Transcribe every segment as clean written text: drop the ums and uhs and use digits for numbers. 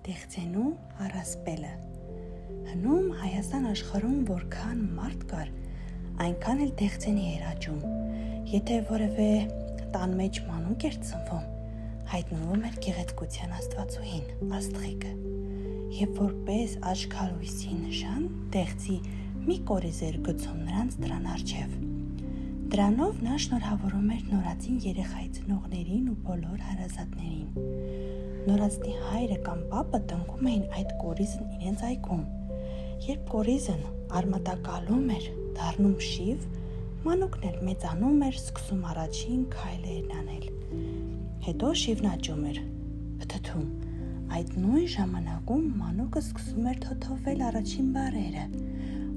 Տեխցենու առասպելը։ Հնում Հայաստան աշխարհում որքան մարդ կար, այնքան էլ տեխցենի էր աճում։ Եթե որևէ տան մեջ մանուկ էր ծնվում, հայտնվում էր գեղեցկության աստվածուհին, աստղիկը։ Եվ որպես աչքալույսի նշան, տեխցի մի կորիզ էր գցում նրանց դրան առջև։ Դրանով նա շնորհավորում էր նորածին երեխայի ծնողներին ու բոլոր հարազատներին։ Նորածնի հայրը կամ պապը տնկում էին այդ կորիզն իրենց այգում։ Երբ կորիզն արմատակալում էր, դառնում շիվ, մանուկն էլ մեծանում էր, սկսում առաջին քայլերն անել։ Հետո շիվն աճում էր, փթթում։ Այդ նույն ժամանակում մանուկը սկսում էր թոթովել առաջին բառերը։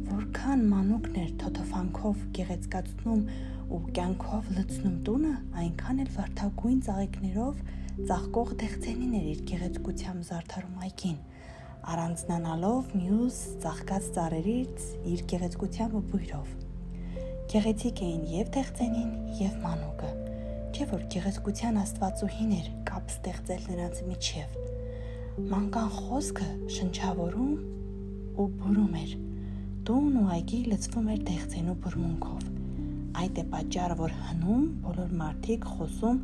Որքան մանուկն էր թոթոֆանքով գեղեցկացնում ու կյանքով լցնում տունը, այնքան էլ վարդագույն ծաղիկներով ծաղկող տեխցենին էր իր գեղեցկությամբ զարդարում այգին, առանձնանալով մյուս ծաղկած ծառերից իր գեղեցկությամբ ու բույրով։ Գեղեցիկ էին և տեխցենին, և մանուկը, չէ՞ որ գեղեցկության աստվածուհին էր կապ ստեղծել նրանց միջև։ Մանկան խոսքը շնչավորում ու բուրում էր, տուն ու այգի լցվում էր տեխցենու բուրմունքով։ Այդ է պատճառը, որ հնում բոլոր մարդիկ խոսում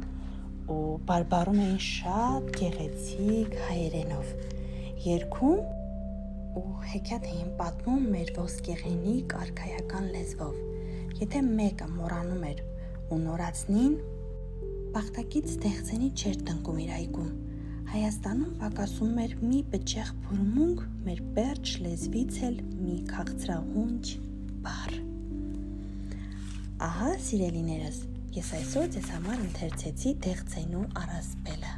ու բարբառում էին շատ գեղեցիկ հայերենով, երգում ու հեքիաթ էին պատմում մեր ոսկեղենիկ արքայական լեզվով։ Եթե մեկը մոռանում էր ու նորածնին, բախտակից տեխցենի չէր տնկում իր այգում։ Հայաստանում պակասում էր մի պճեղ բուրմունք, մեր պերճ լեզվից էլ մի քաղցրաղունջ բառ։ Ահա, սիրելիներս, ես այսօր ձեզ համար ընթերցեցի Տեխցենու առասպելը։